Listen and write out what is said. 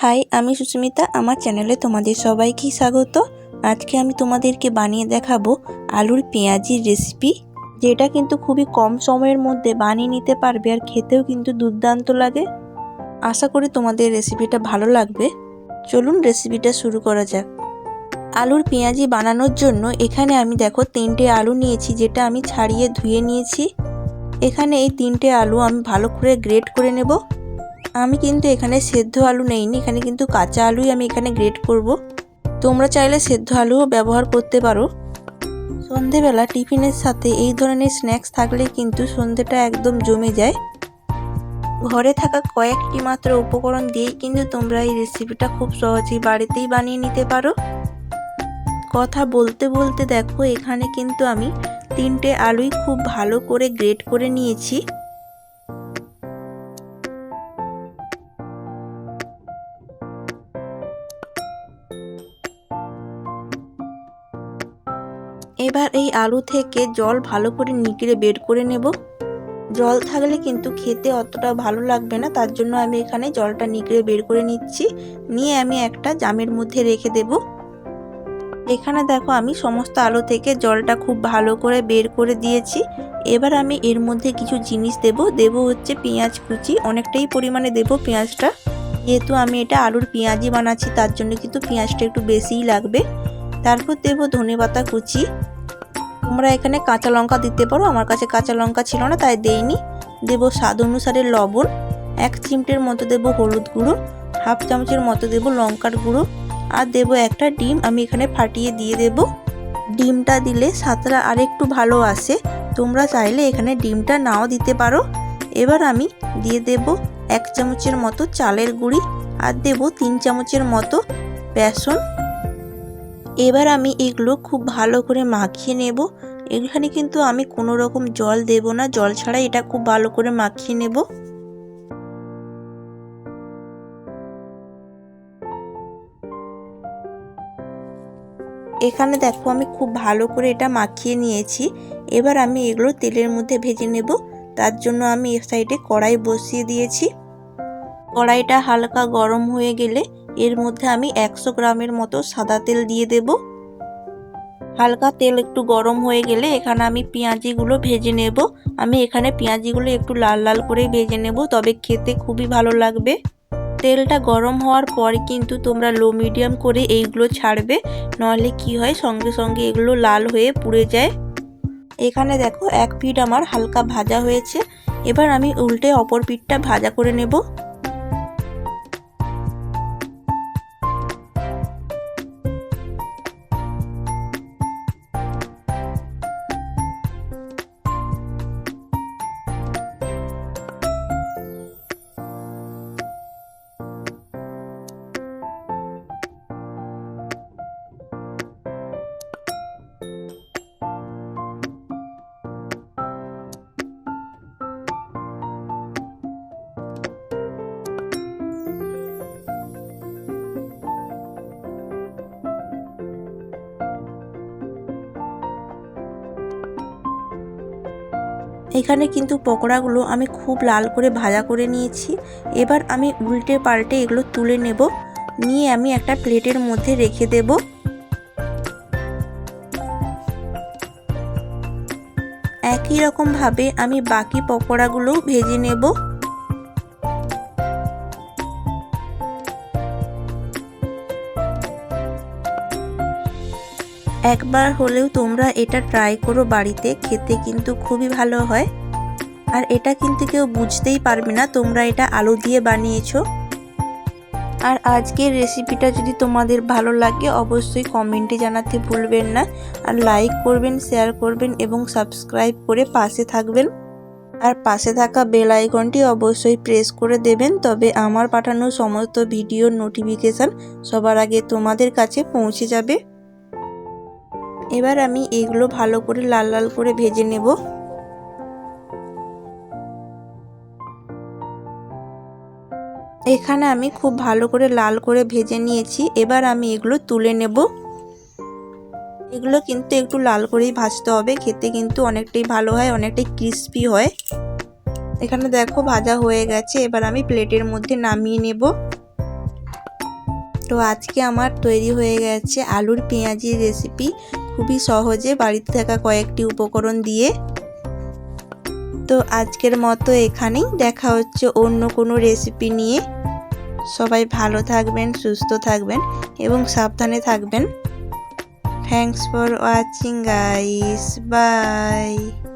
High, আমি সুস্মিতা। আমার চ্যানেলে তোমাদের সবাইকে স্বাগত। আজকে আমি তোমাদেরকে বানিয়ে দেখাবো আলুর পেঁয়াজির রেসিপি, যেটা কিন্তু খুবই কম সময়ের মধ্যে বানিয়ে নিতে পারবে আর খেতেও কিন্তু দুর্দান্ত লাগে। আশা করি তোমাদের রেসিপিটা ভালো লাগবে। চলুন রেসিপিটা শুরু করা যাক। আলুর পেঁয়াজি বানানোর জন্য এখানে আমি দেখো 3টে আলু নিয়েছি, যেটা আমি ছাড়িয়ে ধুয়ে নিয়েছি। এখানে এই 3টে আলু আমি ভালো করে গ্রেট করে নেব। আমি কিন্তু এখানে সেদ্ধ আলু নেইনি, এখানে কিন্তু কাঁচা আলুই আমি এখানে গ্রেট করব। তোমরা চাইলে সেদ্ধ আলুও ব্যবহার করতে পারো। সন্ধেবেলা টিফিনের সাথে এই ধরনের স্ন্যাক্স থাকলে কিন্তু সন্ধেটা একদম জমে যায়। ঘরে থাকা কয়েকটি মাত্র উপকরণ দিয়েই কিন্তু তোমরা এই রেসিপিটা খুব সহজেই বাড়িতেই বানিয়ে নিতে পারো। কথা বলতে বলতে দেখো এখানে কিন্তু আমি 3টে আলুই খুব ভালো করে গ্রেট করে নিয়েছি। এবার এই আলু থেকে জল ভালো করে নিগড়ে বের করে নেব। জল থাকলে কিন্তু খেতে অতটা ভালো লাগবে না, তার জন্য আমি এখানে জলটা নিগড়ে বের করে নিচ্ছি। নিয়ে আমি একটা জামের মধ্যে রেখে দেব। এখানে দেখো আমি সমস্ত আলু থেকে জলটা খুব ভালো করে বের করে দিয়েছি। এবার আমি এর মধ্যে কিছু জিনিস দেব হচ্ছে পেঁয়াজ কুচি, অনেকটাই পরিমাণে দেব পেঁয়াজটা। যেহেতু আমি এটা আলুর পেঁয়াজি বানাচ্ছি তার জন্য কিন্তু পেঁয়াজটা একটু বেশিই লাগবে। তারপর দেব ধনেপাতা কুচি। তোমরা এখানে কাঁচা লঙ্কা দিতে পারো, আমার কাছে কাঁচা লঙ্কা ছিল না তাই দেইনি। দেব স্বাদ অনুসারে লবণ, 1 চিমটের মতো দেব হলুদ গুঁড়ো, 1/2 চামচের মতো দেব লঙ্কার গুঁড়ো, আর দেব একটা ডিম আমি এখানে ফাটিয়ে দিয়ে দেব। ডিমটা দিলে স্বাদটা আরেকটু ভালো আসে, তোমরা চাইলে এখানে ডিমটা নাও দিতে পারো। এবার আমি দিয়ে দেব 1 চামচের মতো চালের গুঁড়ি, আর দেব 3 চামচের মতো বেসন। এবার আমি এগুলো খুব ভালো করে মাখিয়ে নেব। এখানে কিন্তু আমি কোনো রকম জল দেব না, জল ছাড়াই এটা খুব ভালো করে মাখিয়ে নেব। এখানে দেখো আমি খুব ভালো করে এটা মাখিয়ে নিয়েছি। এবার আমি এগুলো তেলের মধ্যে ভেজে নেব। তার জন্য আমি এক সাইডে কড়াই বসিয়ে দিয়েছি। কড়াইটা হালকা গরম হয়ে গেলে এর মধ্যে আমি 100 গ্রামের মতো সাদা তেল দিয়ে দেব। হালকা তেল একটু গরম হয়ে গেলে এখানে আমি পেঁয়াজিগুলো ভেজে নেব। আমি এখানে পেঁয়াজিগুলো একটু লাল লাল করে ভেজে নেব, তবে খেতে খুবই ভালো লাগবে। তেলটা গরম হওয়ার পর কিন্তু তোমরা লো মিডিয়াম করে এইগুলো ছাড়বে, নাহলে কি হয় সঙ্গে সঙ্গে এগুলো লাল হয়ে পুড়ে যায়। এখানে দেখো এক পিঠ আমার হালকা ভাজা হয়েছে। এবার আমি উল্টে অপর পিঠটা ভাজা করে নেব। এখানে কিন্তু পকোড়াগুলো আমি খুব লাল করে ভাজা করে নিয়েছি। এবার আমি উল্টে পাল্টে এগুলো তুলে নেব। নিয়ে আমি একটা প্লেটের মধ্যে রেখে দেব। একই রকম ভাবে আমি বাকি পকোড়াগুলো ভেজে নেব। একবার হলেও তোমরা এটা ট্রাই করো বাড়িতে, খেতে কিন্তু খুবই ভালো হয়। আর এটা কিন্তু কেউ বুঝতেই পারবে না তোমরা এটা আলু দিয়ে বানিয়েছো। আর আজকের রেসিপিটা যদি তোমাদের ভালো লাগে অবশ্যই কমেন্টে জানাতে ভুলবেন না। আর লাইক করবেন, শেয়ার করবেন এবং সাবস্ক্রাইব করে পাশে থাকবেন। আর পাশে থাকা বেল আইকনটি অবশ্যই প্রেস করে দেবেন, তবে আমার পাঠানো সমস্ত ভিডিওর নোটিফিকেশান সবার আগে তোমাদের কাছে পৌঁছে যাবে। এবার আমি এগুলো ভালো করে লাল লাল করে ভেজে নেব। এখানে আমি খুব ভালো করে লাল করে ভেজে নিয়েছি। এবার আমি এগুলো তুলে নেব। এগুলো কিন্তু একটু লাল করেই ভাজতে হবে, খেতে কিন্তু অনেকটাই ভালো হয়, অনেকটাই ক্রিস্পি হয়। এখানে দেখো ভাজা হয়ে গেছে। এবার আমি প্লেটের মধ্যে নামিয়ে নেব। তো আজকে আমার তৈরি হয়ে গেছে আলুর পেঁয়াজি রেসিপি, খুবই সহজে বাড়িতে থাকা কয়েকটি উপকরণ দিয়ে। তো আজকের মতো এখানেই, দেখা হচ্ছে অন্য কোনো রেসিপি নিয়ে। সবাই ভালো থাকবেন, সুস্থ থাকবেন এবং সাবধানে থাকবেন। Thanks for watching guys, by.